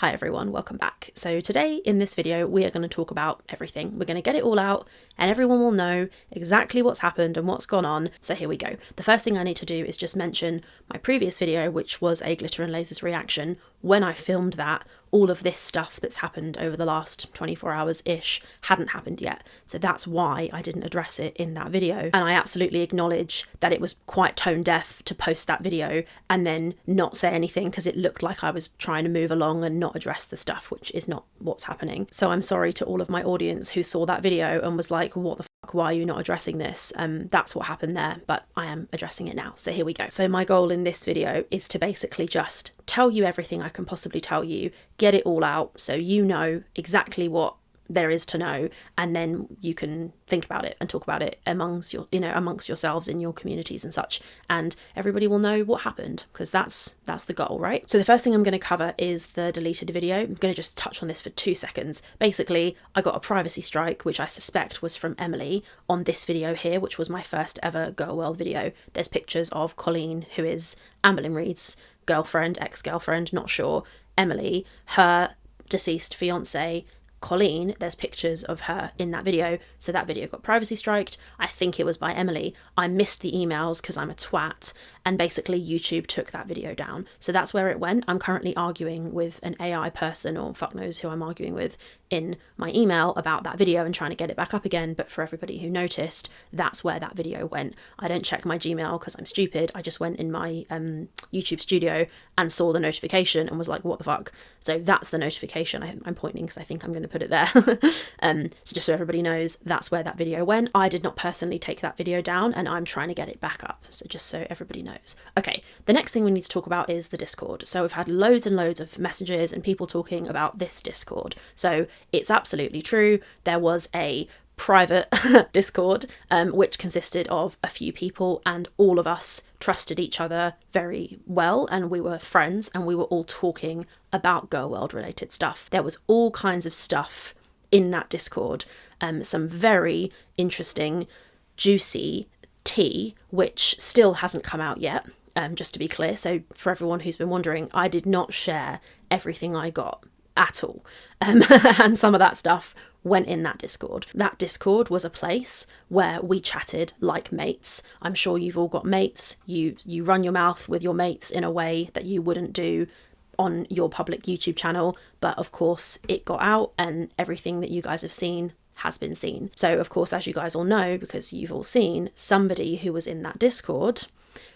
Hi everyone, welcome back. So today in this video we are going to talk about everything. We're going to get it all out and everyone will know exactly what's happened and what's gone on. So here we go. The first thing I need to do is just mention my previous video, which was a glitter and lasers reaction. When I filmed that, all of this stuff that's happened over the last 24 hours-ish hadn't happened yet. So that's why I didn't address it in that video. And I absolutely acknowledge that it was quite tone deaf to post that video and then not say anything because it looked like I was trying to move along and not address the stuff, which is not what's happening. So I'm sorry to all of my audience who saw that video and was like, what the fuck, why are you not addressing this? That's what happened there, but I am addressing it now. So here we go. So my goal in this video is to basically just tell you everything I can possibly tell you, get it all out so you know exactly what there is to know, and then you can think about it and talk about it amongst yourselves in your communities and such, and everybody will know what happened, because that's the goal, right? So the first thing I'm going to cover is the deleted video. I'm going to just touch on this for 2 seconds. Basically, I got a privacy strike, which I suspect was from Emily, on this video here, which was my first ever Girl World video. There's pictures of Colleen, who is Amberlyn Reed's girlfriend, ex-girlfriend, not sure, Emily, her deceased fiance, Colleen. There's pictures of her in that video, so that video got privacy striked. I think it was by Emily. I missed the emails because I'm a twat, and basically YouTube took that video down. So that's where it went. I'm currently arguing with an AI person, or fuck knows who I'm arguing with, in my email about that video and trying to get it back up again. But for everybody who noticed, that's where that video went. I don't check my Gmail because I'm stupid. I just went in my YouTube studio and saw the notification and was like, what the fuck? So that's the notification. I'm pointing because I think I'm going to put it there. So just so everybody knows, that's where that video went. I did not personally take that video down and I'm trying to get it back up. So just so everybody knows. Okay, the next thing we need to talk about is the Discord. So we've had loads and loads of messages and people talking about this Discord. So it's absolutely true. There was a private Discord, which consisted of a few people, and all of us trusted each other very well, and we were friends, and we were all talking about Girl World related stuff. There was all kinds of stuff in that Discord, some very interesting, juicy tea, which still hasn't come out yet, just to be clear. So for everyone who's been wondering, I did not share everything I got at all. And some of that stuff went in that Discord. That Discord was a place where we chatted like mates. I'm sure you've all got mates. You run your mouth with your mates in a way that you wouldn't do on your public YouTube channel. But of course it got out, and everything that you guys have seen has been seen. So of course, as you guys all know, because you've all seen, somebody who was in that Discord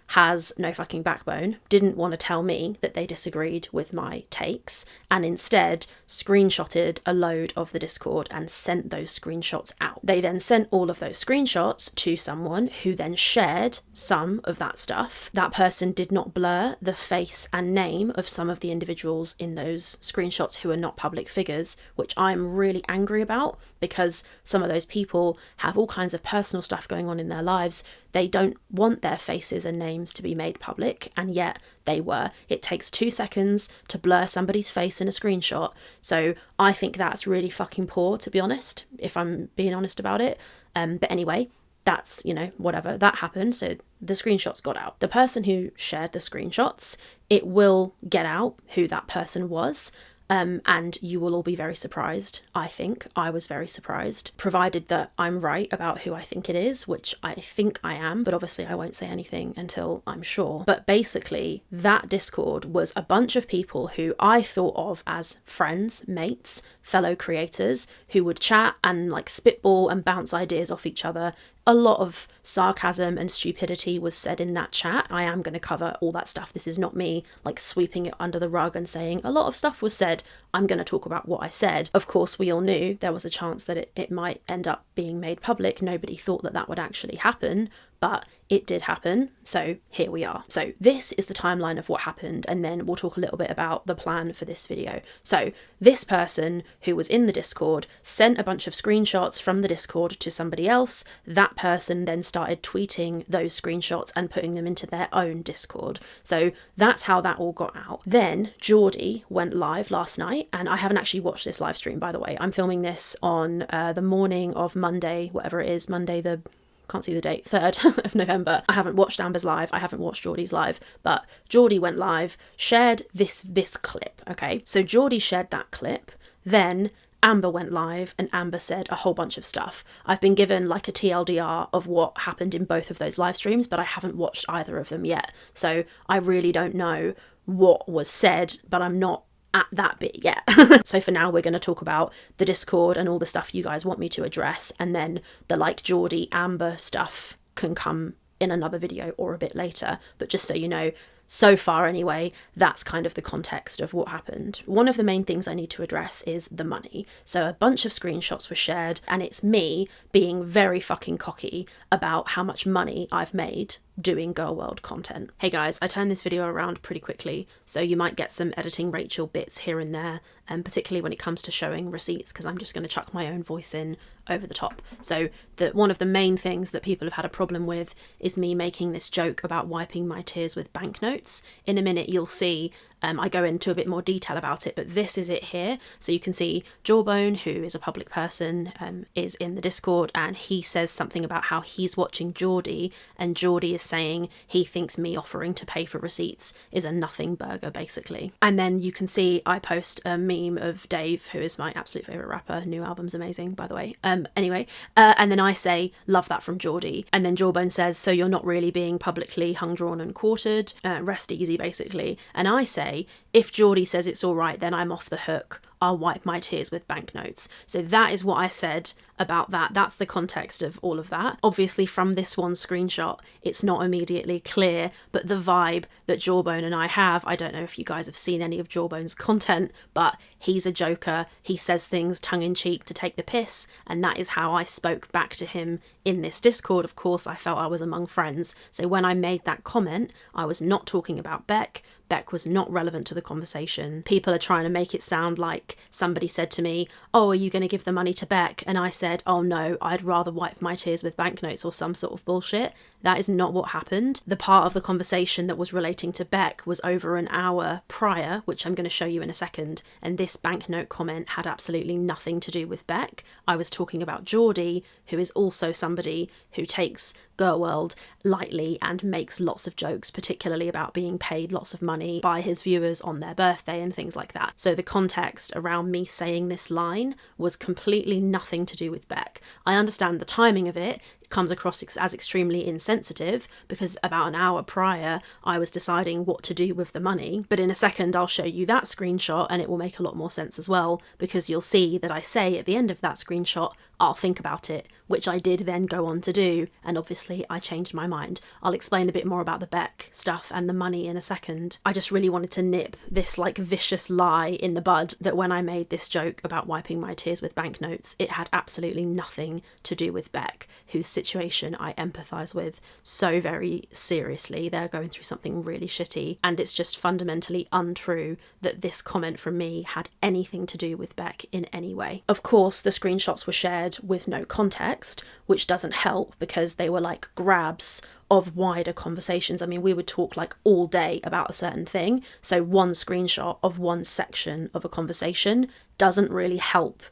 has no fucking backbone, didn't want to tell me that they disagreed with my takes, and instead screenshotted a load of the Discord and sent those screenshots out. They then sent all of those screenshots to someone who then shared some of that stuff. That person did not blur the face and name of some of the individuals in those screenshots who are not public figures, which I'm really angry about, because some of those people have all kinds of personal stuff going on in their lives. They don't want their faces and names to be made public, and yet they were. It takes 2 seconds to blur somebody's face in a screenshot. So I think that's really fucking poor, to be honest, if I'm being honest about it. But anyway, that's, whatever, that happened. So the screenshots got out. The person who shared the screenshots, it will get out who that person was. And you will all be very surprised. I think I was very surprised, provided that I'm right about who I think it is, which I think I am, but obviously I won't say anything until I'm sure. But basically, that Discord was a bunch of people who I thought of as friends, mates, fellow creators, who would chat and like spitball and bounce ideas off each other. A lot of sarcasm and stupidity was said in that chat. I am going to cover all that stuff. This is not me like sweeping it under the rug and saying a lot of stuff was said. I'm going to talk about what I said. Of course, we all knew there was a chance that it might end up being made public. Nobody thought that that would actually happen, but it did happen. So here we are. So this is the timeline of what happened, and then we'll talk a little bit about the plan for this video. So this person who was in the Discord sent a bunch of screenshots from the Discord to somebody else. That person then started tweeting those screenshots and putting them into their own Discord. So that's how that all got out. Then Geordie went live last night, and I haven't actually watched this live stream, by the way. I'm filming this on the morning of Monday, whatever it is, Monday the can't see the date, 3rd of November. I haven't watched Amber's live, I haven't watched Geordie's live, but Geordie went live, shared this clip, okay? So Geordie shared that clip, then Amber went live and Amber said a whole bunch of stuff. I've been given like a TLDR of what happened in both of those live streams, but I haven't watched either of them yet. So I really don't know what was said, but I'm not at that bit yet. So for now, we're going to talk about the Discord and all the stuff you guys want me to address, and then the like Geordie Amber stuff can come in another video or a bit later. But just so you know, so far anyway, that's kind of the context of what happened. One of the main things I need to address is the money. So a bunch of screenshots were shared, and it's me being very fucking cocky about how much money I've made doing Girl World content. Hey guys, I turned this video around pretty quickly, so you might get some editing Rachel bits here and there, and particularly when it comes to showing receipts, because I'm just going to chuck my own voice in over the top. So one of the main things that people have had a problem with is me making this joke about wiping my tears with banknotes. In a minute you'll see I go into a bit more detail about it, but this is it here. So you can see Jawbone, who is a public person, is in the Discord, and he says something about how he's watching Geordie, and Geordie is saying he thinks me offering to pay for receipts is a nothing burger, basically. And then you can see I post a meme of Dave, who is my absolute favourite rapper. New album's amazing, by the way. Anyway, and then I say, love that from Geordie. And then Jawbone says, so you're not really being publicly hung, drawn and quartered. Rest easy, basically. And I say, if Geordie says it's all right, then I'm off the hook. I'll wipe my tears with banknotes. So that is what I said about that. That's the context of all of that. Obviously from this one screenshot, it's not immediately clear, but the vibe that Jawbone and I have, I don't know if you guys have seen any of Jawbone's content, but he's a joker. He says things tongue-in-cheek to take the piss, and that is how I spoke back to him in this Discord. Of course, I felt I was among friends. So when I made that comment, I was not talking about Beck. Beck was not relevant to the conversation. People are trying to make it sound like somebody said to me, oh, are you going to give the money to Beck? And I said, oh no, I'd rather wipe my tears with banknotes or some sort of bullshit. That is not what happened. The part of the conversation that was relating to Beck was over an hour prior, which I'm going to show you in a second, and this banknote comment had absolutely nothing to do with Beck. I was talking about Geordie, who is also somebody who takes Girl World lightly and makes lots of jokes, particularly about being paid lots of money by his viewers on their birthday and things like that. So the context around me saying this line was completely nothing to do with Beck. I understand the timing of it. Comes across as extremely insensitive because about an hour prior I was deciding what to do with the money, but in a second I'll show you that screenshot and it will make a lot more sense as well, because you'll see that I say at the end of that screenshot, I'll think about it, which I did then go on to do, and obviously I changed my mind. I'll explain a bit more about the Beck stuff and the money in a second. I just really wanted to nip this like vicious lie in the bud that when I made this joke about wiping my tears with banknotes, it had absolutely nothing to do with Beck, whose situation I empathise with so very seriously. They're going through something really shitty, and it's just fundamentally untrue that this comment from me had anything to do with Beck in any way. Of course, the screenshots were shared with no context, which doesn't help because they were like grabs of wider conversations. I mean, we would talk like all day about a certain thing, so one screenshot of one section of a conversation doesn't really help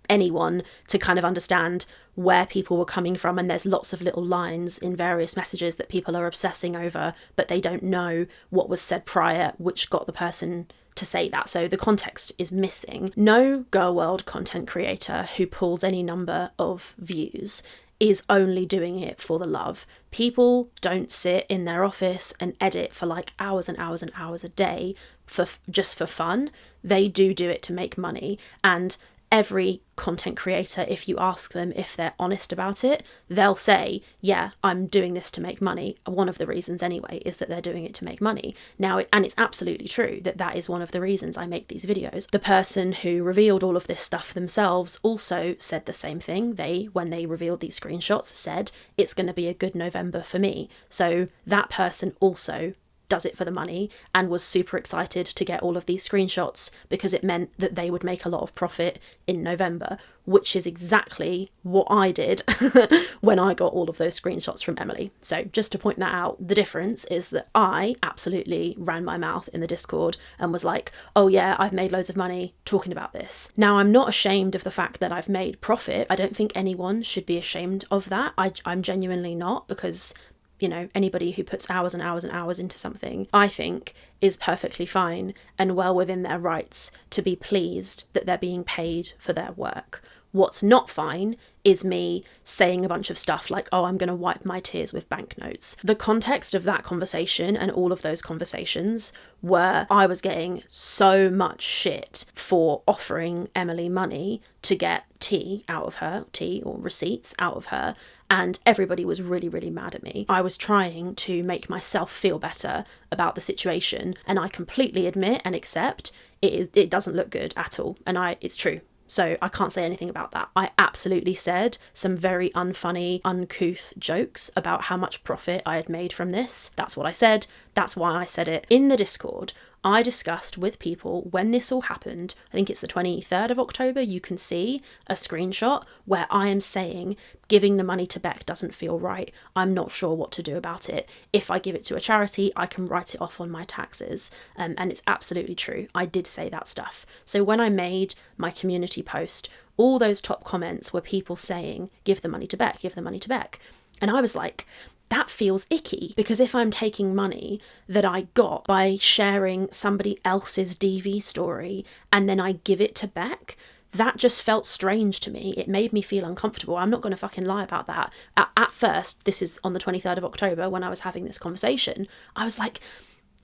anyone to kind of understand where people were coming from, and there's lots of little lines in various messages that people are obsessing over, but they don't know what was said prior, which got the person to say that. So the context is missing. No Girl World content creator who pulls any number of views is only doing it for the love. People don't sit in their office and edit for like hours and hours and hours a day for just for fun. They do it to make money, and every content creator, if you ask them if they're honest about it, they'll say, yeah, I'm doing this to make money. One of the reasons anyway is that they're doing it to make money. Now, and it's absolutely true that that is one of the reasons I make these videos. The person who revealed all of this stuff themselves also said the same thing. They, when they revealed these screenshots, said, it's going to be a good November for me. So that person also does it for the money and was super excited to get all of these screenshots because it meant that they would make a lot of profit in November, which is exactly what I did when I got all of those screenshots from Emily. So just to point that out, the difference is that I absolutely ran my mouth in the Discord and was like, oh yeah, I've made loads of money talking about this. Now, I'm not ashamed of the fact that I've made profit. I don't think anyone should be ashamed of that. I'm genuinely not, because you know, anybody who puts hours and hours and hours into something, I think, is perfectly fine and well within their rights to be pleased that they're being paid for their work. What's not fine is me saying a bunch of stuff like, oh, I'm going to wipe my tears with banknotes. The context of that conversation and all of those conversations were I was getting so much shit for offering Emily money to get tea out of her, tea or receipts out of her, and everybody was really, really mad at me. I was trying to make myself feel better about the situation, and I completely admit and accept it doesn't look good at all, and it's true. So I can't say anything about that. I absolutely said some very unfunny, uncouth jokes about how much profit I had made from this. That's what I said. That's why I said it. In the Discord, I discussed with people when this all happened, I think it's the 23rd of October, you can see a screenshot where I am saying giving the money to Beck doesn't feel right. I'm not sure what to do about it. If I give it to a charity, I can write it off on my taxes. And it's absolutely true. I did say that stuff. So when I made my community post, all those top comments were people saying, give the money to Beck, give the money to Beck. And I was like, that feels icky, because if I'm taking money that I got by sharing somebody else's DV story and then I give it to Beck, that just felt strange to me. It made me feel uncomfortable. I'm not going to fucking lie about that. At first, this is on the 23rd of October when I was having this conversation, I was like,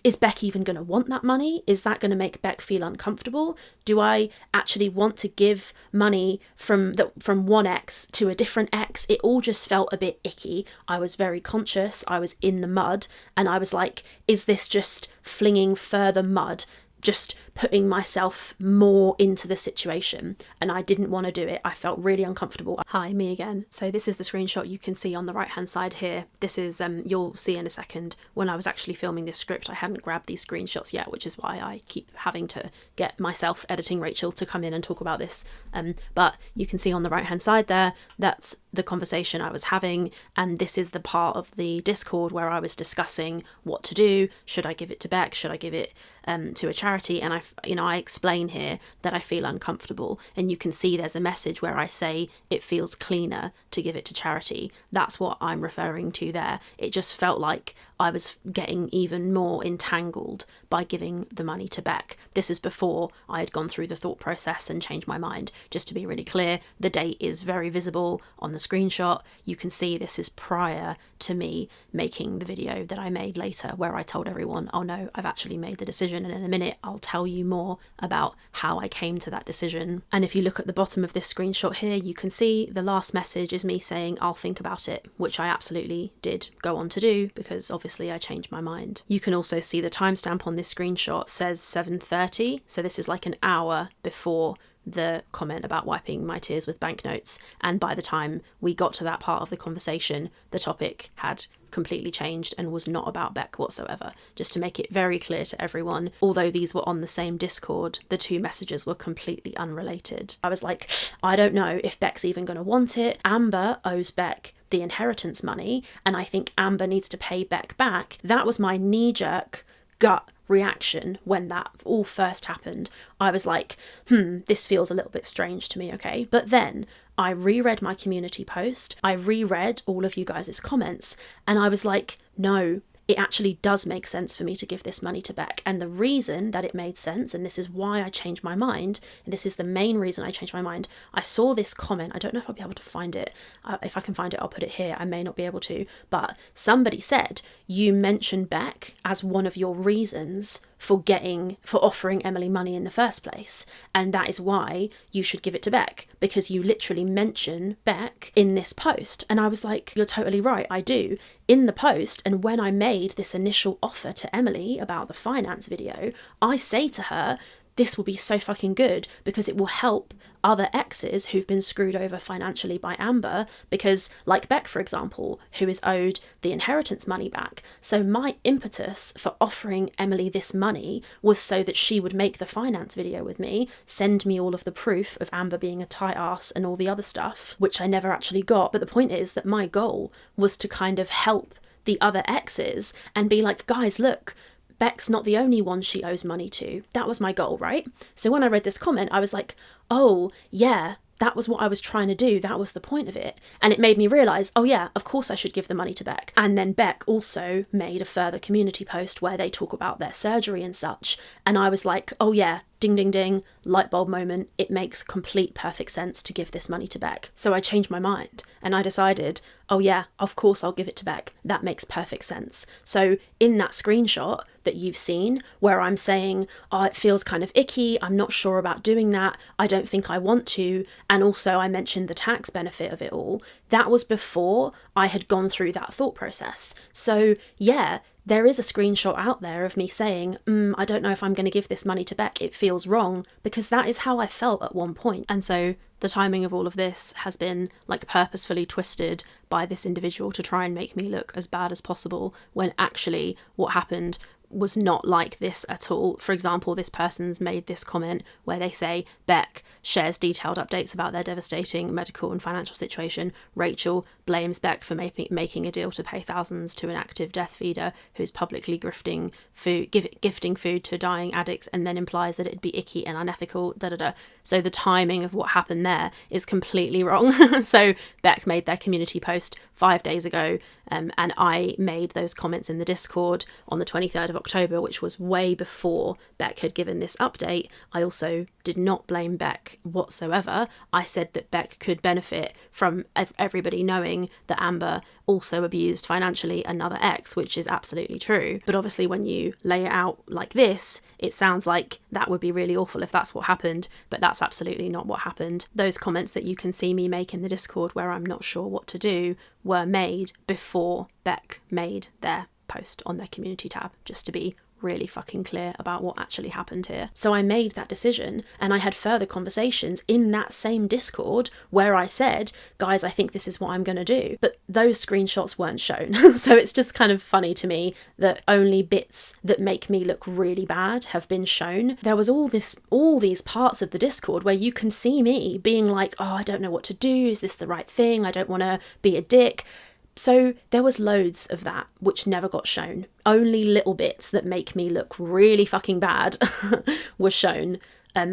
is Beck even going to want that money? Is that going to make Beck feel uncomfortable? Do I actually want to give money from one ex to a different ex? It all just felt a bit icky. I was very conscious. I was in the mud, and I was like, is this just flinging further mud? Just putting myself more into the situation, and I didn't want to do it. I felt really uncomfortable. Hi, me again. So this is the screenshot you can see on the right hand side here. This is you'll see in a second. When I was actually filming this script, I hadn't grabbed these screenshots yet, which is why I keep having to get myself editing Rachel to come in and talk about this. But you can see on the right hand side there, that's the conversation I was having, and this is the part of the Discord where I was discussing what to do. Should I give it to Beck? Should I give it to a charity? And I explain here that I feel uncomfortable, and you can see there's a message where I say it feels cleaner to give it to charity. That's what I'm referring to there. It just felt like I was getting even more entangled by giving the money to Beck. This is before I had gone through the thought process and changed my mind. Just to be really clear, the date is very visible on the screenshot. You can see this is prior to me making the video that I made later, where I told everyone, oh no, I've actually made the decision, and in a minute I'll tell you more about how I came to that decision. And if you look at the bottom of this screenshot here, you can see the last message is me saying I'll think about it, which I absolutely did go on to do, because obviously I changed my mind. You can also see the timestamp on this screenshot says 7:30, so this is like an hour before the comment about wiping my tears with banknotes, and by the time we got to that part of the conversation, the topic had completely changed and was not about Beck whatsoever. Just to make it very clear to everyone, although these were on the same Discord, the two messages were completely unrelated. I was like, I don't know if Beck's even going to want it. Amber owes Beck the inheritance money, and I think Amber needs to pay Beck back. That was my knee-jerk gut reaction when that all first happened. I was like, this feels a little bit strange to me, okay? But then I reread my community post, I reread all of you guys' comments, and I was like, no, it actually does make sense for me to give this money to Beck. And the reason that it made sense, and this is why I changed my mind, and this is the main reason I changed my mind, I saw this comment, I don't know if I'll be able to find it, if I can find it I'll put it here, I may not be able to, but somebody said, you mentioned Beck as one of your reasons for offering Emily money in the first place, and that is why you should give it to Beck, because you literally mention Beck in this post. And I was like, you're totally right, I do. In the post, and when I made this initial offer to Emily about the finance video, I say to her, this will be so fucking good because it will help other exes who've been screwed over financially by Amber, because like Beck, for example, who is owed the inheritance money back. So my impetus for offering Emily this money was so that she would make the finance video with me, send me all of the proof of Amber being a tight ass and all the other stuff, which I never actually got. But the point is that my goal was to kind of help the other exes and be like, guys, look, Beck's not the only one she owes money to. That was my goal, right? So when I read this comment, I was like, oh, yeah, that was what I was trying to do. That was the point of it. And it made me realise, oh yeah, of course I should give the money to Beck. And then Beck also made a further community post where they talk about their surgery and such. And I was like, oh yeah, ding, ding, ding, light bulb moment. It makes complete perfect sense to give this money to Beck. So I changed my mind and I decided, oh yeah, of course I'll give it to Beck. That makes perfect sense. So in that screenshot that you've seen where I'm saying, oh, it feels kind of icky, I'm not sure about doing that, I don't think I want to, and also I mentioned the tax benefit of it all, that was before I had gone through that thought process. So yeah, there is a screenshot out there of me saying, I don't know if I'm going to give this money to Beck, it feels wrong, because that is how I felt at one point. And so the timing of all of this has been like purposefully twisted by this individual to try and make me look as bad as possible, when actually what happened was not like this at all. For example, this person's made this comment where they say Beck shares detailed updates about their devastating medical and financial situation. Rachel blames Beck for making a deal to pay thousands to an active death feeder who's publicly gifting food to dying addicts, and then implies that it'd be icky and unethical, So the timing of what happened there is completely wrong. So Beck made their community post 5 days ago, and I made those comments in the Discord on the 23rd of October, which was way before Beck had given this update. I also did not blame Beck whatsoever. I said that Beck could benefit from everybody knowing that Amber also abused financially another ex, which is absolutely true. But obviously when you lay it out like this, it sounds like that would be really awful if that's what happened, but that's absolutely not what happened. Those comments that you can see me make in the Discord where I'm not sure what to do were made before Beck made their post on their community tab, just to be really fucking clear about what actually happened here. So I made that decision, and I had further conversations in that same Discord where I said, guys, I think this is what I'm going to do. But those screenshots weren't shown. So it's just kind of funny to me that only bits that make me look really bad have been shown. There was all these parts of the Discord where you can see me being like, oh, I don't know what to do. Is this the right thing? I don't want to be a dick. So there was loads of that which never got shown. Only little bits that make me look really fucking bad were shown,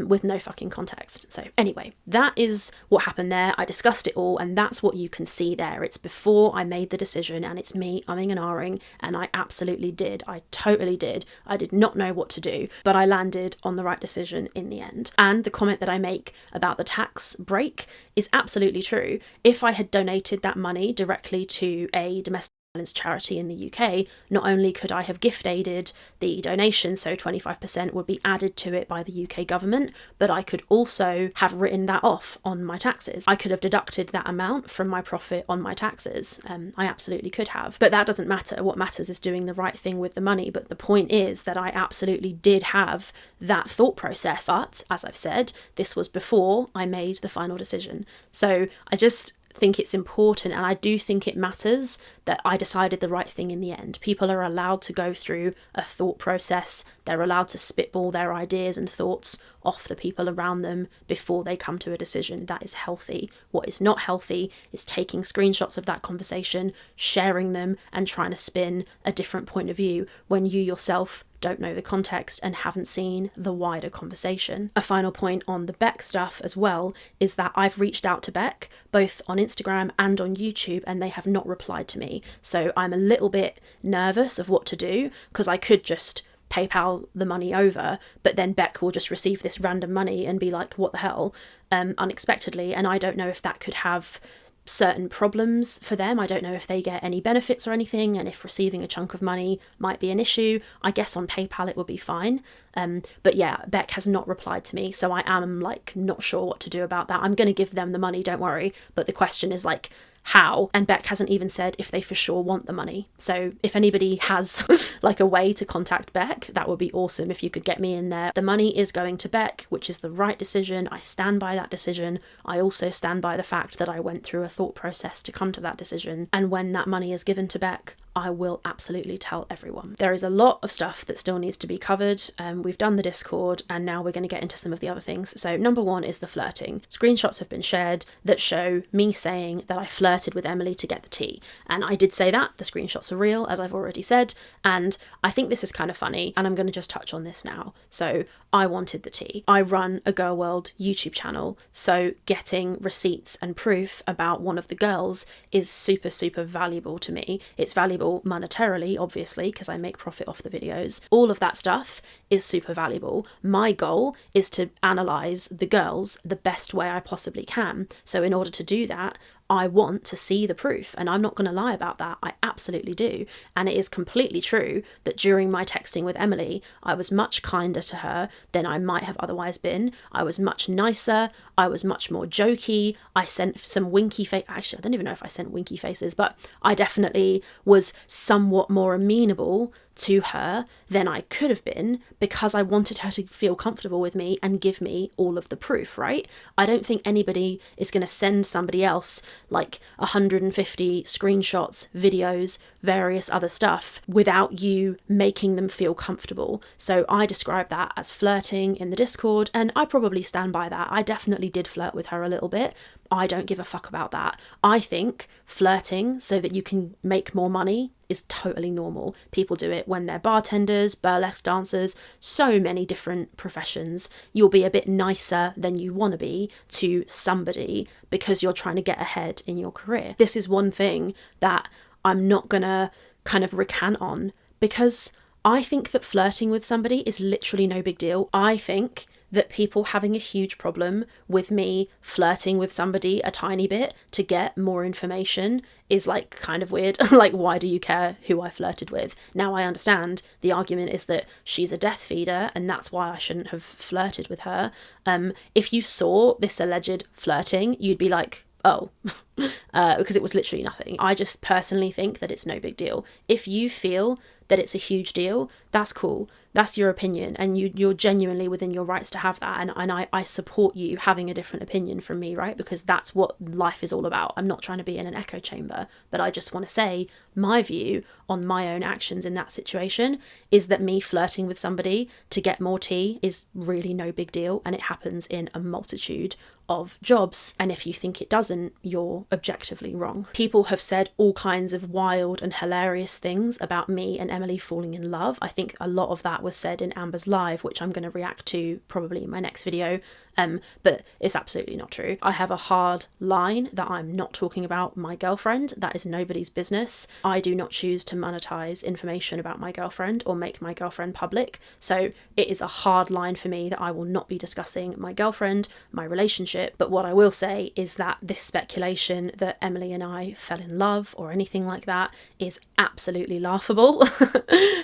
with no fucking context. So anyway, that is what happened there. I discussed it all, and that's what you can see there. It's before I made the decision, and it's me umming and ahhing, and I absolutely did. I totally did. I did not know what to do, but I landed on the right decision in the end. And the comment that I make about the tax break is absolutely true. If I had donated that money directly to a domestic violence charity in the UK, not only could I have gift aided the donation, so 25% would be added to it by the UK government, but I could also have written that off on my taxes. I could have deducted that amount from my profit on my taxes. I absolutely could have, but that doesn't matter. What matters is doing the right thing with the money. But the point is that I absolutely did have that thought process, but as I've said, this was before I made the final decision. So I just think it's important, and I do think it matters, that I decided the right thing in the end. People are allowed to go through a thought process. They're allowed to spitball their ideas and thoughts off the people around them before they come to a decision. That is healthy. What is not healthy is taking screenshots of that conversation, sharing them, and trying to spin a different point of view when you yourself don't know the context and haven't seen the wider conversation. A final point on the Beck stuff as well is that I've reached out to Beck both on Instagram and on YouTube, and they have not replied to me. So I'm a little bit nervous of what to do, because I could just PayPal the money over, but then Beck will just receive this random money and be like, what the hell, unexpectedly, and I don't know if that could have certain problems for them. I don't know if they get any benefits or anything, and if receiving a chunk of money might be an issue. I guess on PayPal it would be fine, But yeah, Beck has not replied to me, so I am like not sure what to do about that. I'm going to give them the money, don't worry, but the question is like, how? And Beck hasn't even said if they for sure want the money. So if anybody has like a way to contact Beck, that would be awesome if you could get me in there. The money is going to Beck, which is the right decision. I stand by that decision. I also stand by the fact that I went through a thought process to come to that decision. And when that money is given to Beck, I will absolutely tell everyone. There is a lot of stuff that still needs to be covered. We've done the Discord, and now we're going to get into some of the other things. So number one is the flirting. Screenshots have been shared that show me saying that I flirted with Emily to get the tea. And I did say that. The screenshots are real, as I've already said. And I think this is kind of funny, and I'm going to just touch on this now. So I wanted the tea. I run a Girl World YouTube channel, so getting receipts and proof about one of the girls is super, super valuable to me. It's valuable monetarily, obviously, because I make profit off the videos. All of that stuff is super valuable. My goal is to analyze the girls the best way I possibly can. So in order to do that, I want to see the proof, and I'm not going to lie about that. I absolutely do. And it is completely true that during my texting with Emily, I was much kinder to her than I might have otherwise been. I was much nicer. I was much more jokey. I sent some winky face. Actually, I don't even know if I sent winky faces, but I definitely was somewhat more amenable to her than I could have been, because I wanted her to feel comfortable with me and give me all of the proof, right? I don't think anybody is going to send somebody else like 150 screenshots, videos, various other stuff without you making them feel comfortable. So I describe that as flirting in the Discord, and I probably stand by that. I definitely did flirt with her a little bit. I don't give a fuck about that. I think flirting so that you can make more money is totally normal. People do it when they're bartenders, burlesque dancers, so many different professions. You'll be a bit nicer than you want to be to somebody because you're trying to get ahead in your career. This is one thing that I'm not gonna kind of recant on, because I think that flirting with somebody is literally no big deal. I think that people having a huge problem with me flirting with somebody a tiny bit to get more information is like kind of weird. Like, why do you care who I flirted with? Now I understand the argument is that she's a death feeder and that's why I shouldn't have flirted with her. If you saw this alleged flirting, you'd be like, oh, because it was literally nothing. I just personally think that it's no big deal. If you feel that it's a huge deal, that's cool. That's your opinion, and you're genuinely within your rights to have that, and I support you having a different opinion from me, right? Because that's what life is all about. I'm not trying to be in an echo chamber, but I just want to say my view on my own actions in that situation is that me flirting with somebody to get more tea is really no big deal, and it happens in a multitude of jobs, and if you think it doesn't, you're objectively wrong. People have said all kinds of wild and hilarious things about me and Emily falling in love. I think a lot of that was said in Amber's live, which I'm going to react to probably in my next video. But it's absolutely not true. I have a hard line that I'm not talking about my girlfriend. That is nobody's business. I do not choose to monetize information about my girlfriend or make my girlfriend public. So it is a hard line for me that I will not be discussing my girlfriend, my relationship. But what I will say is that this speculation that Emily and I fell in love or anything like that is absolutely laughable.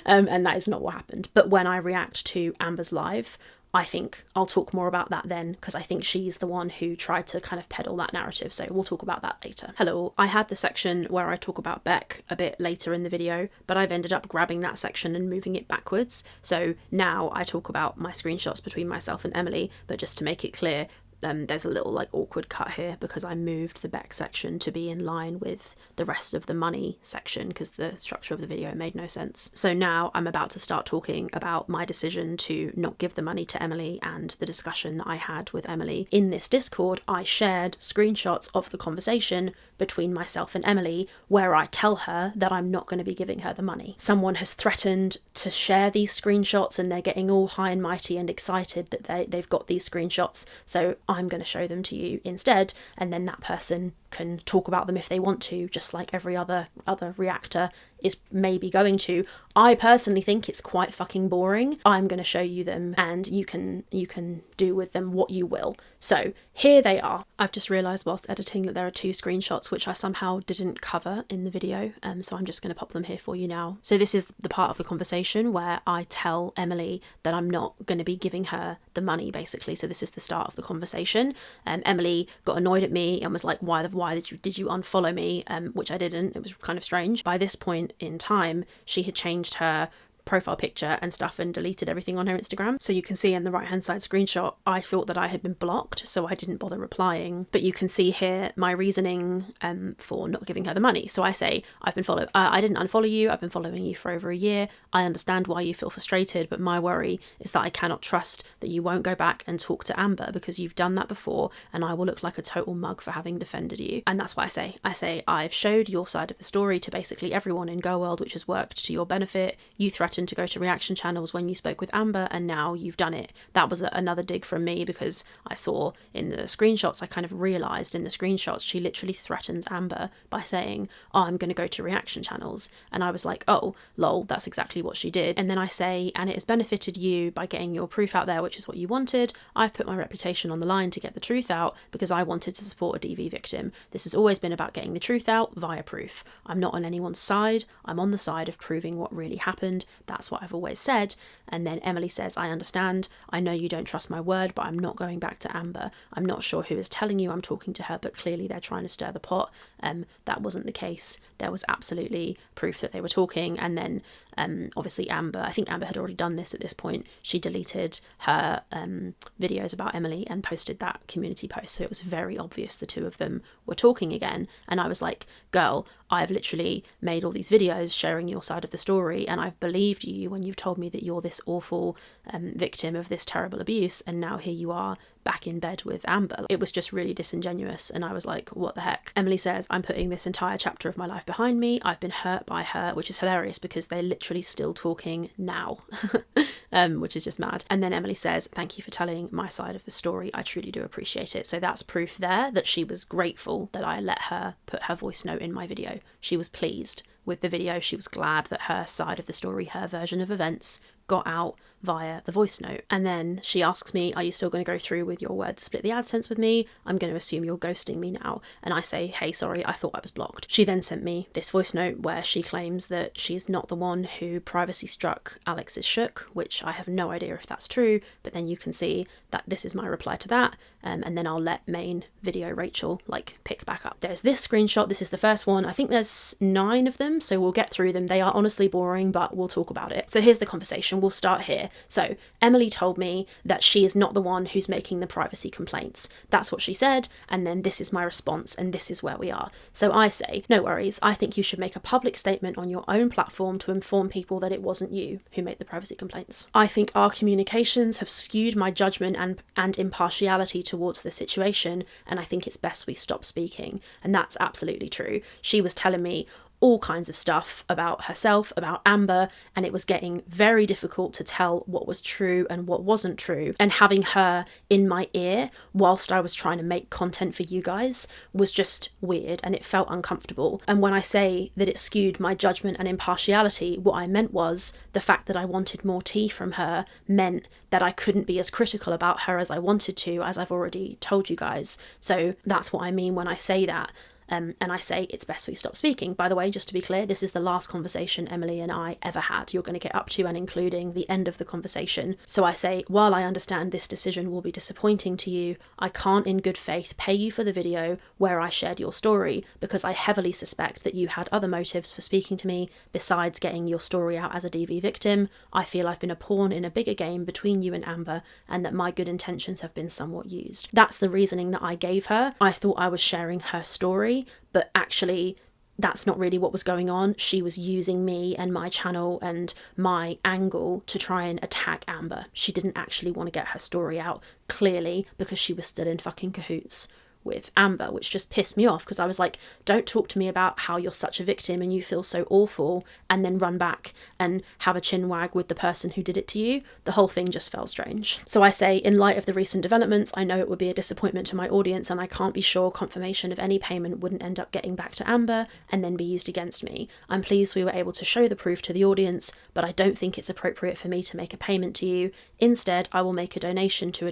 And that is not what happened. But when I react to Amber's live, I think I'll talk more about that then, because I think she's the one who tried to kind of peddle that narrative, so we'll talk about that later. Hello, I had the section where I talk about Beck a bit later in the video, but I've ended up grabbing that section and moving it backwards, so now I talk about my screenshots between myself and Emily, but just to make it clear, there's a little like awkward cut here because I moved the Beck section to be in line with the rest of the money section because the structure of the video made no sense. So now I'm about to start talking about my decision to not give the money to Emily and the discussion that I had with Emily. In this Discord, I shared screenshots of the conversation between myself and Emily where I tell her that I'm not going to be giving her the money. Someone has threatened to share these screenshots and they're getting all high and mighty and excited that they've got these screenshots, so I'm going to show them to you instead, and then that person can talk about them if they want to, just like every other reactor is maybe going to. I personally think it's quite fucking boring. I'm going to show you them, and you can do with them what you will. So here they are. I've just realised whilst editing that there are 2 screenshots which I somehow didn't cover in the video, so I'm just going to pop them here for you now. So this is the part of the conversation where I tell Emily that I'm not going to be giving her the money, basically. So this is the start of the conversation. Emily got annoyed at me and was like, why did you unfollow me? Which I didn't. It was kind of strange. By this point in time, she had changed her profile picture and stuff and deleted everything on her Instagram. So you can see in the right hand side screenshot, I thought that I had been blocked, so I didn't bother replying. But you can see here my reasoning for not giving her the money. So I say, I've been followed. I didn't unfollow you. I've been following you for over a year. I understand why you feel frustrated, but my worry is that I cannot trust that you won't go back and talk to Amber, because you've done that before and I will look like a total mug for having defended you. And that's what I say. I say, I've showed your side of the story to basically everyone in gorlworld, which has worked to your benefit. You threatened to go to reaction channels when you spoke with Amber, and now you've done it. That was another dig from me, because I saw in the screenshots, I kind of realised in the screenshots, she literally threatens Amber by saying, oh, I'm going to go to reaction channels. And I was like, oh, lol, that's exactly what she did. And then I say, and it has benefited you by getting your proof out there, which is what you wanted. I've put my reputation on the line to get the truth out because I wanted to support a DV victim. This has always been about getting the truth out via proof. I'm not on anyone's side. I'm on the side of proving what really happened. That's what I've always said. And then Emily says, I understand. I know you don't trust my word, but I'm not going back to Amber. I'm not sure who is telling you I'm talking to her, but clearly they're trying to stir the pot. That wasn't the case. There was absolutely proof that they were talking. And then obviously Amber, I think Amber had already done this at this point. She deleted her videos about Emily and posted that community post. So it was very obvious the 2 of them were talking again. And I was like, girl, I've literally made all these videos sharing your side of the story, and I've believed you when you've told me that you're this awful victim of this terrible abuse, and now here you are back in bed with Amber. It was just really disingenuous, and I was like, what the heck? Emily says, I'm putting this entire chapter of my life behind me. I've been hurt by her, which is hilarious because they're literally still talking now, which is just mad. And then Emily says, thank you for telling my side of the story. I truly do appreciate it. So that's proof there that she was grateful that I let her put her voice note in my video. She was pleased with the video. She was glad that her side of the story, her version of events, got out via the voice note. And then she asks me, are you still going to go through with your word to split the AdSense with me? I'm going to assume you're ghosting me now. And I say, hey, sorry, I thought I was blocked. She then sent me this voice note where she claims that she's not the one who privacy struck Alex's shook, which I have no idea if that's true, but then you can see that this is my reply to that. And then I'll let main video Rachel pick back up. There's this screenshot. This is the first one. I think there's 9 of them, so we'll get through them. They are honestly boring, but we'll talk about it. So here's the conversation. We'll start here. So Emily told me that she is not the one who's making the privacy complaints. That's what she said. And then this is my response, and this is where we are. So I say, no worries. I think you should make a public statement on your own platform to inform people that it wasn't you who made the privacy complaints. I think our communications have skewed my judgment and impartiality towards the situation, and I think it's best we stop speaking. And that's absolutely true. She was telling me all kinds of stuff about herself, about Amber, and it was getting very difficult to tell what was true and what wasn't true. And having her in my ear whilst I was trying to make content for you guys was just weird, and it felt uncomfortable. And when I say that it skewed my judgment and impartiality, what I meant was the fact that I wanted more tea from her meant that I couldn't be as critical about her as I wanted to, as I've already told you guys. So that's what I mean when I say that. And I say it's best we stop speaking. By the way, just to be clear, this is the last conversation Emily and I ever had. You're going to get up to and including the end of the conversation. So I say, while I understand this decision will be disappointing to you, I can't in good faith pay you for the video where I shared your story, because I heavily suspect that you had other motives for speaking to me besides getting your story out as a DV victim. I feel I've been a pawn in a bigger game between you and Amber, and that my good intentions have been somewhat used. That's the reasoning that I gave her. I thought I was sharing her story, but actually that's not really what was going on. She was using me and my channel and my angle to try and attack Amber. She didn't actually want to get her story out, clearly, because she was still in fucking cahoots with Amber, which just pissed me off because I was like, don't talk to me about how you're such a victim and you feel so awful and then run back and have a chin wag with the person who did it to you. The whole thing just felt strange. So I say, in light of the recent developments, I know it would be a disappointment to my audience and I can't be sure confirmation of any payment wouldn't end up getting back to Amber and then be used against me. I'm pleased we were able to show the proof to the audience, but I don't think it's appropriate for me to make a payment to you. Instead, I will make a donation to a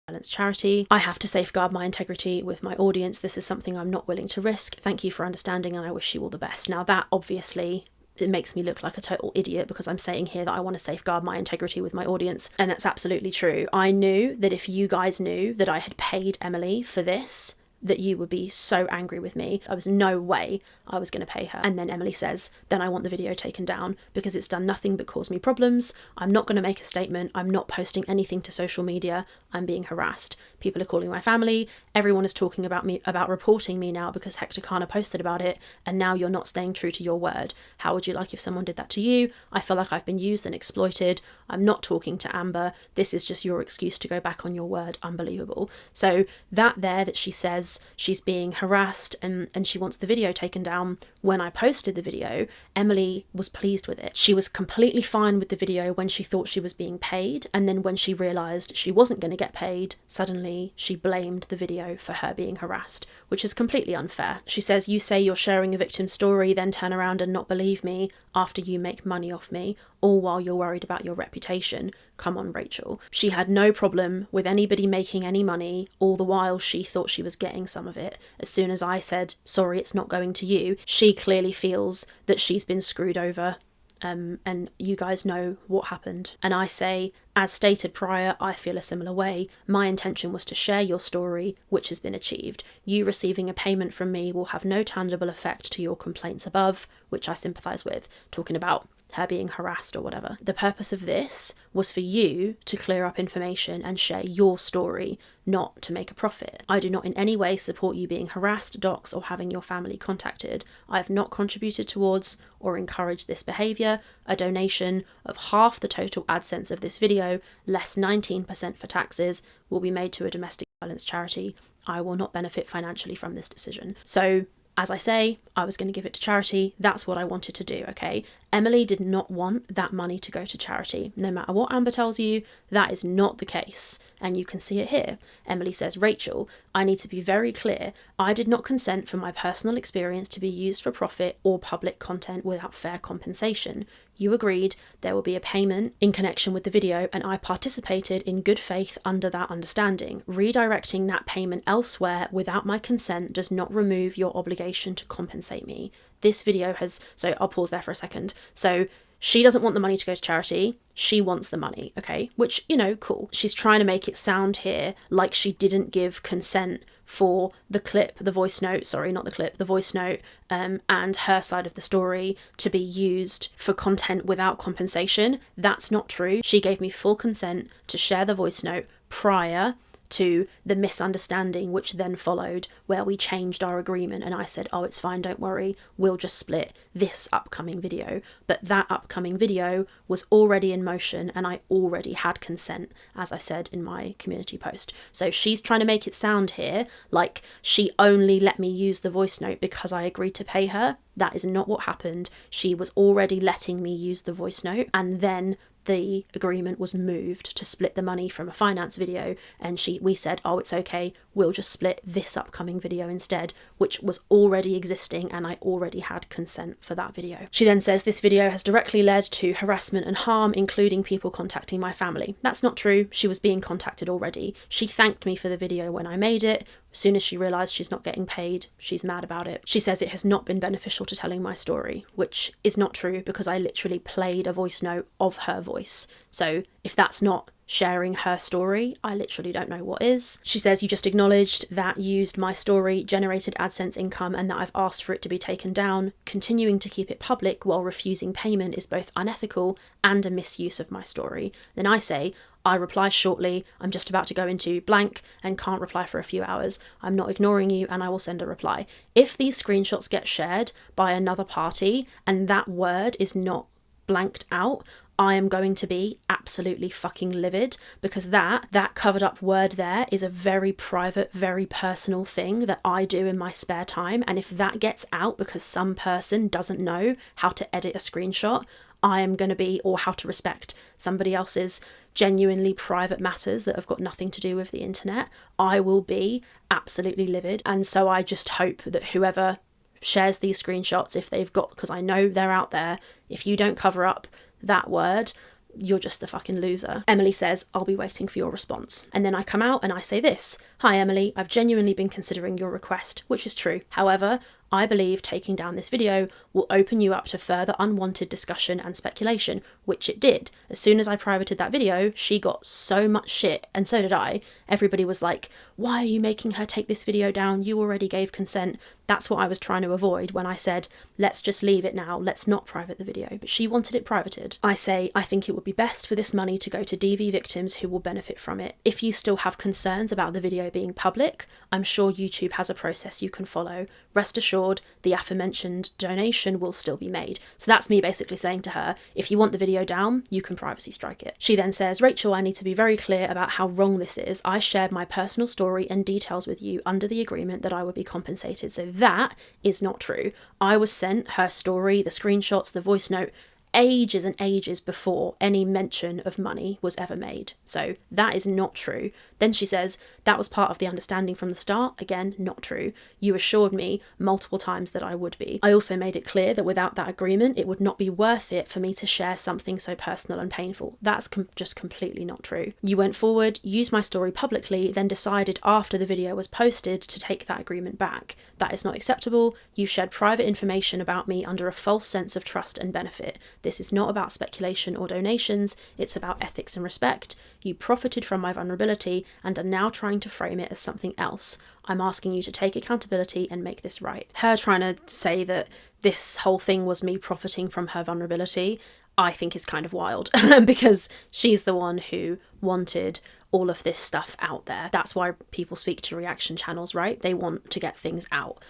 violence charity. I have to safeguard my integrity with my audience. This is something I'm not willing to risk. Thank you for understanding and I wish you all the best. Now that obviously, it makes me look like a total idiot because I'm saying here that I want to safeguard my integrity with my audience, and that's absolutely true. I knew that if you guys knew that I had paid Emily for this, that you would be so angry with me. There was no way I was going to pay her. And then Emily says, then I want the video taken down because it's done nothing but cause me problems. I'm not going to make a statement. I'm not posting anything to social media. I'm being harassed. People are calling my family. Everyone is talking about me, about reporting me now because Hector Kana posted about it. And now you're not staying true to your word. How would you like if someone did that to you? I feel like I've been used and exploited. I'm not talking to Amber. This is just your excuse to go back on your word. Unbelievable. So that she says she's being harassed and she wants the video taken down. When I posted the video, Emily was pleased with it. She was completely fine with the video when she thought she was being paid, and then when she realised she wasn't going to get paid, suddenly she blamed the video for her being harassed, which is completely unfair. She says, you say you're sharing a victim story, then turn around and not believe me after you make money off me, all while you're worried about your reputation. Come on, Rachel. She had no problem with anybody making any money, all the while she thought she was getting some of it. As soon as I said, sorry, it's not going to you, she clearly feels that she's been screwed over. And you guys know what happened. And I say, as stated prior, I feel a similar way. My intention was to share your story, which has been achieved. You receiving a payment from me will have no tangible effect to your complaints above, which I sympathise with, talking about her being harassed or whatever. The purpose of this was for you to clear up information and share your story, not to make a profit. I do not in any way support you being harassed, doxxed, or having your family contacted. I have not contributed towards or encouraged this behaviour. A donation of half the total AdSense of this video, less 19% for taxes, will be made to a domestic violence charity. I will not benefit financially from this decision. So, as I say, I was going to give it to charity. That's what I wanted to do, okay? Emily did not want that money to go to charity. No matter what Amber tells you, that is not the case. And you can see it here. Emily says, Rachel, I need to be very clear. I did not consent for my personal experience to be used for profit or public content without fair compensation. You agreed there will be a payment in connection with the video, and I participated in good faith under that understanding. Redirecting that payment elsewhere without my consent does not remove your obligation to compensate me. This video has... So I'll pause there for a second. So she doesn't want the money to go to charity. She wants the money, okay? Which, you know, cool. She's trying to make it sound here like she didn't give consent for the clip, the voice note, sorry, not the clip, the voice note, and her side of the story to be used for content without compensation. That's not true. She gave me full consent to share the voice note prior to the misunderstanding which then followed, where we changed our agreement and I said, oh, it's fine, don't worry, we'll just split this upcoming video. But that upcoming video was already in motion and I already had consent, as I said in my community post. So she's trying to make it sound here like she only let me use the voice note because I agreed to pay her. That is not what happened. She was already letting me use the voice note, and then the agreement was moved to split the money from a finance video, and we said, oh, it's okay, we'll just split this upcoming video instead, which was already existing and I already had consent for that video. She then says this video has directly led to harassment and harm, including people contacting my family. That's not true. She was being contacted already. She thanked me for the video when I made it. As soon as she realised she's not getting paid, she's mad about it. She says it has not been beneficial to telling my story, which is not true because I literally played a voice note of her voice. So if that's not sharing her story, I literally don't know what is. She says you just acknowledged that used my story, generated AdSense income, and that I've asked for it to be taken down. Continuing to keep it public while refusing payment is both unethical and a misuse of my story. Then I say, I reply shortly, I'm just about to go into blank and can't reply for a few hours. I'm not ignoring you and I will send a reply. If these screenshots get shared by another party and that word is not blanked out, I am going to be absolutely fucking livid, because that covered up word there is a very private, very personal thing that I do in my spare time. And if that gets out because some person doesn't know how to edit a screenshot, I am going to be, or how to respect somebody else's genuinely private matters that have got nothing to do with the internet, I will be absolutely livid. And so I just hope that whoever shares these screenshots, if they've got, because I know they're out there, if you don't cover up that word, you're just a fucking loser. Emily says, I'll be waiting for your response. And then I come out and I say this: hi Emily, I've genuinely been considering your request, which is true. However, I believe taking down this video will open you up to further unwanted discussion and speculation, which it did. As soon as I privated that video, she got so much shit, and so did I. Everybody was like, why are you making her take this video down? You already gave consent. That's what I was trying to avoid when I said, let's just leave it now, let's not private the video. But she wanted it privated. I say, I think it would be best for this money to go to DV victims who will benefit from it. If you still have concerns about the video being public, I'm sure YouTube has a process you can follow. Rest assured, the aforementioned donation will still be made. So that's me basically saying to her, if you want the video down, you can privacy strike it. She then says, Rachel, I need to be very clear about how wrong this is. I shared my personal story and details with you under the agreement that I would be compensated. So that is not true. I was sent her story, the screenshots, the voice note, ages and ages before any mention of money was ever made. So that is not true. Then she says, that was part of the understanding from the start. Again, not true. You assured me multiple times that I would be. I also made it clear that without that agreement, it would not be worth it for me to share something so personal and painful. That's just completely not true. You went forward, used my story publicly, then decided after the video was posted to take that agreement back. That is not acceptable. You shared private information about me under a false sense of trust and benefit. This is not about speculation or donations. It's about ethics and respect. You profited from my vulnerability and are now trying to frame it as something else. I'm asking you to take accountability and make this right. Her trying to say that this whole thing was me profiting from her vulnerability, I think is kind of wild because she's the one who wanted all of this stuff out there. That's why people speak to reaction channels, right? They want to get things out.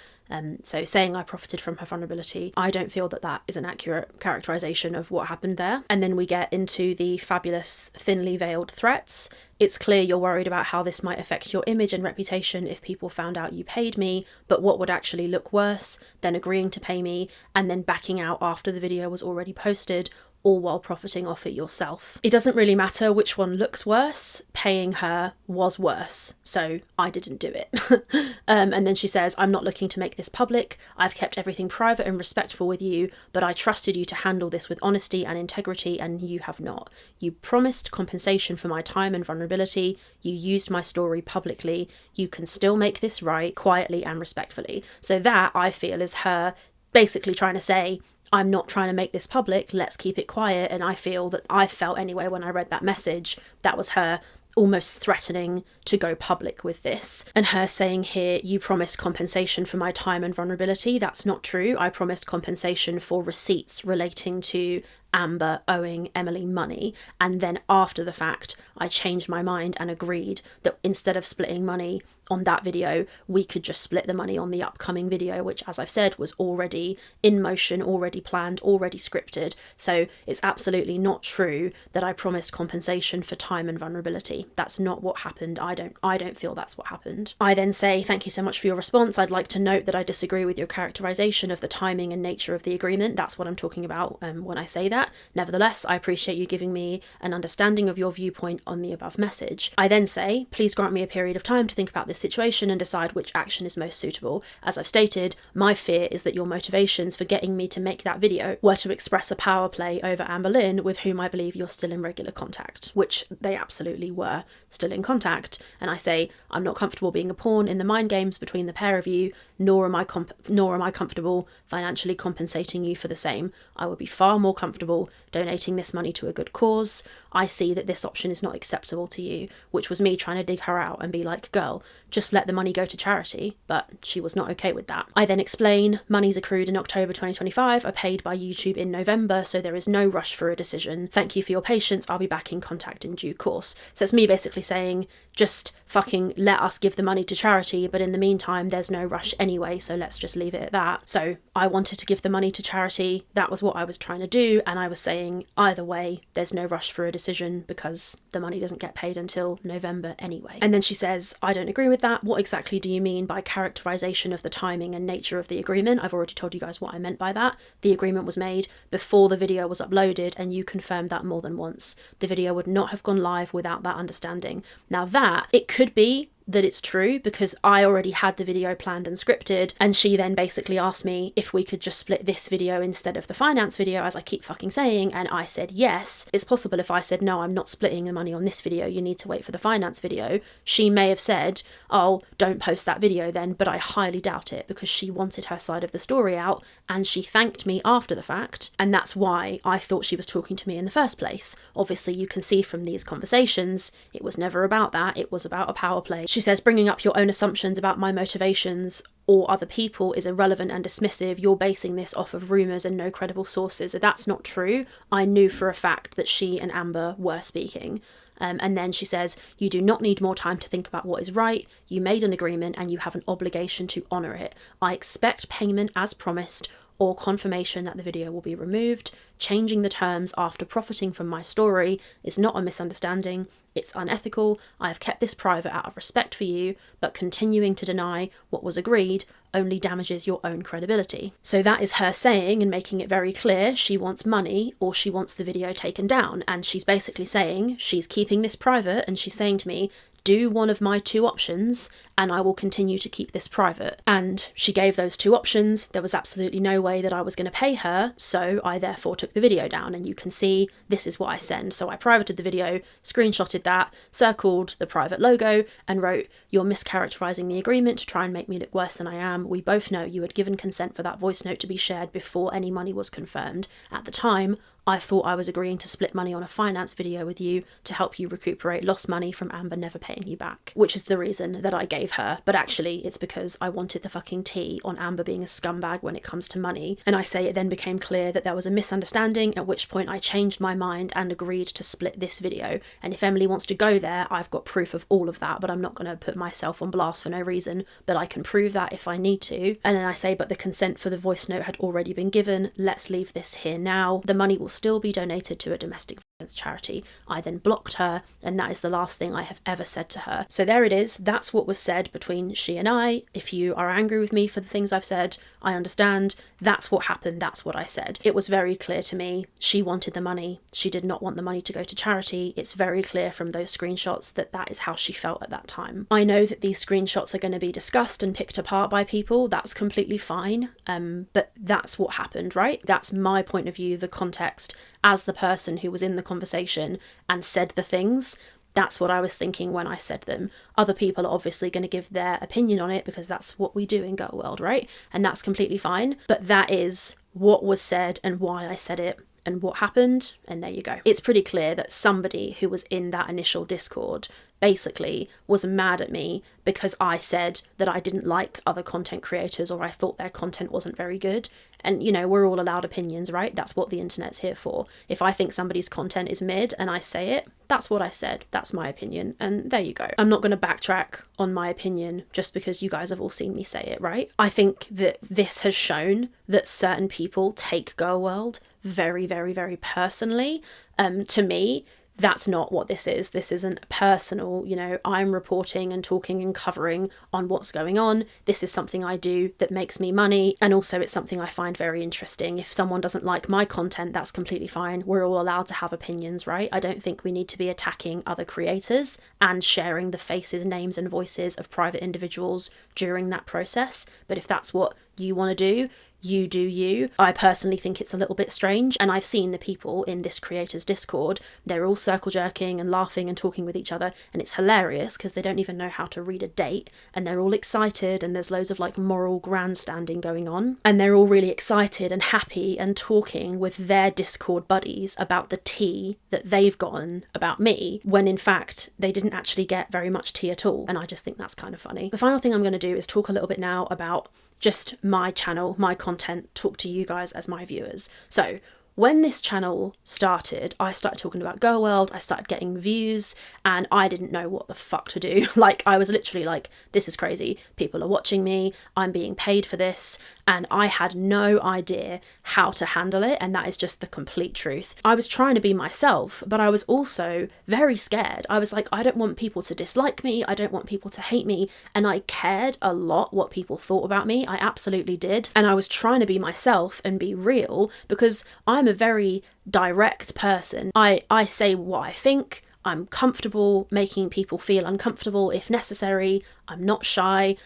So saying I profited from her vulnerability, I don't feel that that is an accurate characterization of what happened there. And then we get into the fabulous thinly veiled threats. It's clear you're worried about how this might affect your image and reputation if people found out you paid me, but what would actually look worse than agreeing to pay me and then backing out after the video was already posted, all while profiting off it yourself? It doesn't really matter which one looks worse. Paying her was worse, so I didn't do it. And then she says, I'm not looking to make this public. I've kept everything private and respectful with you, but I trusted you to handle this with honesty and integrity, and you have not. You promised compensation for my time and vulnerability. You used my story publicly. You can still make this right, quietly and respectfully. So that, I feel, is her basically trying to say, I'm not trying to make this public, let's keep it quiet. And I feel that I felt anyway when I read that message, that was her almost threatening to go public with this. And her saying here, you promised compensation for my time and vulnerability. That's not true. I promised compensation for receipts relating to Amber owing Emily money, and then after the fact I changed my mind and agreed that instead of splitting money on that video, we could just split the money on the upcoming video, which, as I've said, was already in motion, already planned, already scripted. So it's absolutely not true that I promised compensation for time and vulnerability. That's not what happened. I don't feel that's what happened. I then say, thank you so much for your response. I'd like to note that I disagree with your characterization of the timing and nature of the agreement. That's what I'm talking about when I say that. Nevertheless, I appreciate you giving me an understanding of your viewpoint on the above message. I then say, please grant me a period of time to think about this situation and decide which action is most suitable. As I've stated, my fear is that your motivations for getting me to make that video were to express a power play over Amber Lynn, with whom I believe you're still in regular contact, which they absolutely were still in contact. And I say, I'm not comfortable being a pawn in the mind games between the pair of you, nor am I comfortable financially compensating you for the same. I would be far more comfortable donating this money to a good cause. I see that this option is not acceptable to you, which was me trying to dig her out and be like, girl, just let the money go to charity. But she was not okay with that. I then explain monies accrued in October 2025 are paid by YouTube in November, so there is no rush for a decision. Thank you for your patience. I'll be back in contact in due course. So it's me basically saying, just fucking let us give the money to charity, but in the meantime, there's no rush anyway, so let's just leave it at that. So I wanted to give the money to charity. That was what I was trying to do, and I was saying either way, there's no rush for a decision because the money doesn't get paid until November anyway. And then she says, I don't agree with that. What exactly do you mean by characterization of the timing and nature of the agreement? I've already told you guys what I meant by that. The agreement was made before the video was uploaded, and you confirmed that more than once. The video would not have gone live without that understanding. Now that, it could be that it's true because I already had the video planned and scripted, and she then basically asked me if we could just split this video instead of the finance video, as I keep fucking saying, and I said yes. It's possible if I said no, I'm not splitting the money on this video, you need to wait for the finance video, she may have said, oh, don't post that video then, but I highly doubt it because she wanted her side of the story out and she thanked me after the fact, and that's why I thought she was talking to me in the first place. Obviously you can see from these conversations it was never about that, it was about a power play. She says, bringing up your own assumptions about my motivations or other people is irrelevant and dismissive. You're basing this off of rumours and no credible sources. That's not true. I knew for a fact that she and Amber were speaking. And then she says, you do not need more time to think about what is right. You made an agreement and you have an obligation to honour it. I expect payment as promised or confirmation that the video will be removed. Changing the terms after profiting from my story is not a misunderstanding. It's unethical. I have kept this private out of respect for you, but continuing to deny what was agreed only damages your own credibility. So that is her saying and making it very clear she wants money or she wants the video taken down. And she's basically saying she's keeping this private, and she's saying to me, do one of my two options and I will continue to keep this private. And she gave those two options. There was absolutely no way that I was going to pay her, so I therefore took the video down, and you can see this is what I send. So I privated the video, screenshotted that, circled the private logo and wrote, you're mischaracterizing the agreement to try and make me look worse than I am. We both know you had given consent for that voice note to be shared before any money was confirmed. At the time, I thought I was agreeing to split money on a finance video with you to help you recuperate lost money from Amber never paying you back, which is the reason that I gave her. But actually, it's because I wanted the fucking tea on Amber being a scumbag when it comes to money. And I say it then became clear that there was a misunderstanding, at which point I changed my mind and agreed to split this video. And if Emily wants to go there, I've got proof of all of that, but I'm not going to put myself on blast for no reason, but I can prove that if I need to. And then I say, but the consent for the voice note had already been given. Let's leave this here now. The money will still be donated to a domestic violence charity. I then blocked her, and that is the last thing I have ever said to her. So there it is. That's what was said between she and I. If you are angry with me for the things I've said, I understand. That's what happened. That's what I said. It was very clear to me. She wanted the money. She did not want the money to go to charity. It's very clear from those screenshots that that is how she felt at that time. I know that these screenshots are going to be discussed and picked apart by people. That's completely fine. But that's what happened, right? That's my point of view, the context, as the person who was in the conversation and said the things. That's what I was thinking when I said them. Other people are obviously going to give their opinion on it because that's what we do in Girl World, right? And that's completely fine. But that is what was said and why I said it and what happened, and there you go. It's pretty clear that somebody who was in that initial Discord basically was mad at me because I said that I didn't like other content creators or I thought their content wasn't very good. And, you know, we're all allowed opinions, right? That's what the internet's here for. If I think somebody's content is mid and I say it, that's what I said. That's my opinion. And there you go. I'm not going to backtrack on my opinion just because you guys have all seen me say it, right? I think that this has shown that certain people take Girl World very, very, very personally. To me, that's not what this is. This isn't personal, you know, I'm reporting and talking and covering on what's going on. This is something I do that makes me money, and also it's something I find very interesting. If someone doesn't like my content, that's completely fine. We're all allowed to have opinions, right? I don't think we need to be attacking other creators and sharing the faces, names and voices of private individuals during that process. But if that's what you want to do. You do you. I personally think it's a little bit strange, and I've seen the people in this creators Discord, they're all circle jerking and laughing and talking with each other, and it's hilarious because they don't even know how to read a date, and they're all excited, and there's loads of like moral grandstanding going on, and they're all really excited and happy and talking with their Discord buddies about the tea that they've gotten about me, when in fact they didn't actually get very much tea at all, and I just think that's kind of funny. The final thing I'm going to do is talk a little bit now about just my channel, my content, talk to you guys as my viewers. So when this channel started, I started talking about Girl World, I started getting views, and I didn't know what the fuck to do. Like, I was literally like, this is crazy. People are watching me, I'm being paid for this, and I had no idea how to handle it, and that is just the complete truth. I was trying to be myself, but I was also very scared. I was like, I don't want people to dislike me, I don't want people to hate me, and I cared a lot what people thought about me. I absolutely did. And I was trying to be myself and be real, because I'm a very direct person. I say what I think. I'm comfortable making people feel uncomfortable if necessary. I'm not shy.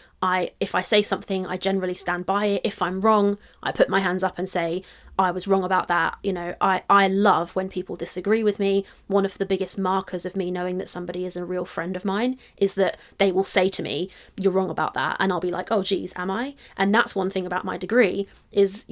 If I say something, I generally stand by it. If I'm wrong, I put my hands up and say, I was wrong about that. You know, I love when people disagree with me. One of the biggest markers of me knowing that somebody is a real friend of mine is that they will say to me, you're wrong about that. And I'll be like, oh geez, am I? And that's one thing about my degree is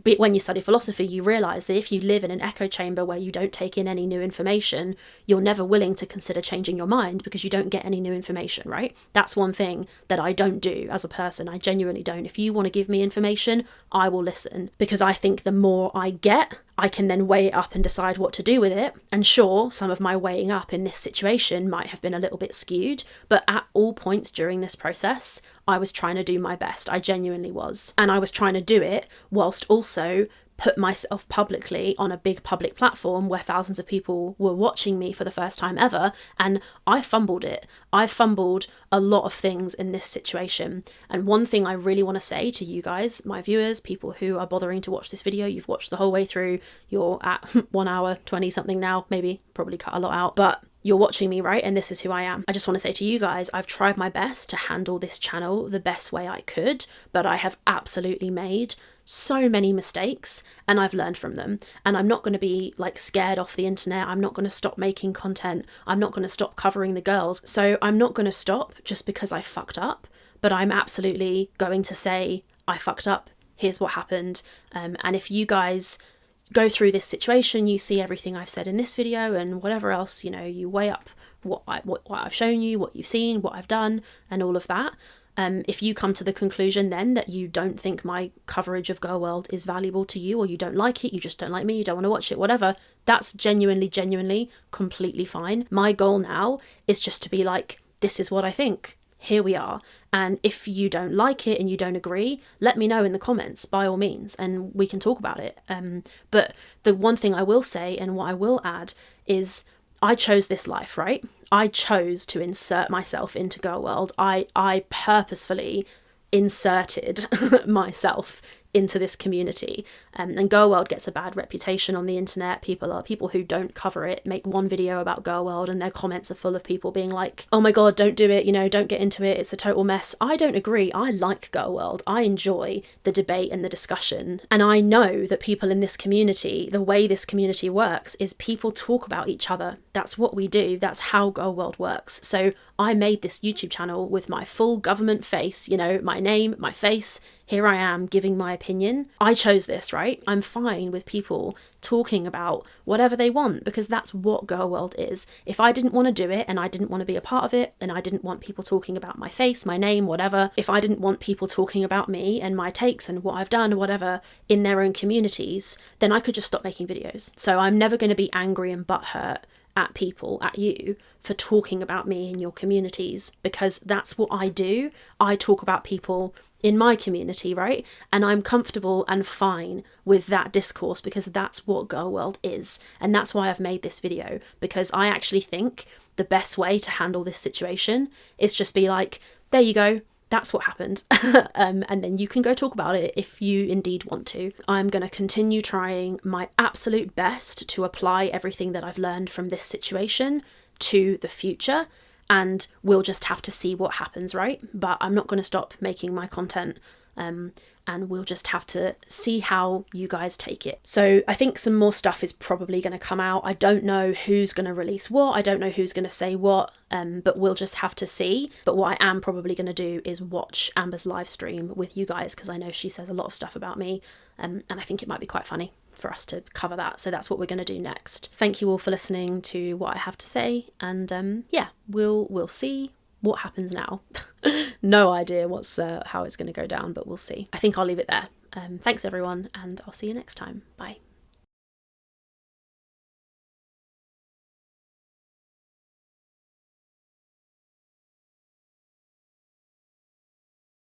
when you study philosophy, you realise that if you live in an echo chamber where you don't take in any new information, you're never willing to consider changing your mind because you don't get any new information, right? That's one thing that I don't do as a person. I genuinely don't. If you want to give me information, I will listen, because I think the more I get, I can then weigh it up and decide what to do with it. And sure, some of my weighing up in this situation might have been a little bit skewed, but at all points during this process, I was trying to do my best. I genuinely was. And I was trying to do it whilst also put myself publicly on a big public platform where thousands of people were watching me for the first time ever, and I fumbled it. I fumbled a lot of things in this situation. And one thing I really want to say to you guys, my viewers, people who are bothering to watch this video, you've watched the whole way through, you're at 1 hour 20 something now, maybe, probably cut a lot out, but you're watching me, right? And this is who I am. I just want to say to you guys, I've tried my best to handle this channel the best way I could, but I have absolutely made so many mistakes and I've learned from them. And I'm not going to be like scared off the internet. I'm not going to stop making content. I'm not going to stop covering the girls. So I'm not going to stop just because I fucked up, but I'm absolutely going to say, I fucked up. Here's what happened. And if you guys go through this situation, you see everything I've said in this video and whatever else, you know, you weigh up what I've shown you, what you've seen, what I've done, and all of that. If you come to the conclusion then that you don't think my coverage of Girl World is valuable to you, or you don't like it, you just don't like me, you don't want to watch it, whatever, that's genuinely completely fine. My goal now is just to be like, this is what I think. Here we are. And if you don't like it and you don't agree, let me know in the comments, by all means, and we can talk about it. But the one thing I will say and what I will add is I chose this life, right? I chose to insert myself into Girl World. I purposefully inserted myself into this community, and Girl World gets a bad reputation on the internet. People who don't cover it make one video about Girl World and their comments are full of people being like, oh my god, don't do it, you know, don't get into it, it's a total mess. I don't agree. I like Girl World. I enjoy the debate and the discussion, and I know that people in this community, the way this community works is people talk about each other. That's what we do. That's how Girl World works. So I made this YouTube channel with my full government face, you know, my name, my face. Here I am giving my opinion. I chose this, right? I'm fine with people talking about whatever they want because that's what Girl World is. If I didn't want to do it and I didn't want to be a part of it and I didn't want people talking about my face, my name, whatever, if I didn't want people talking about me and my takes and what I've done or whatever in their own communities, then I could just stop making videos. So I'm never going to be angry and butthurt at people, at you, for talking about me in your communities, because that's what I do. I talk about people in my community, right? And I'm comfortable and fine with that discourse because that's what Girl World is. And that's why I've made this video, because I actually think the best way to handle this situation is just be like, there you go, that's what happened. And then you can go talk about it if you indeed want to. I'm going to continue trying my absolute best to apply everything that I've learned from this situation to the future, and we'll just have to see what happens, right? But I'm not going to stop making my content and we'll just have to see how you guys take it. So I think some more stuff is probably going to come out. I don't know who's going to release what, I don't know who's going to say what, but we'll just have to see. But what I am probably going to do is watch Amber's live stream with you guys, because I know she says a lot of stuff about me, and I think it might be quite funny for us to cover that. So that's what we're going to do next. Thank you all for listening to what I have to say, and yeah, we'll see what happens now. No idea how it's going to go down, but we'll see. I think I'll leave it there. Thanks everyone, and I'll see you next time. Bye.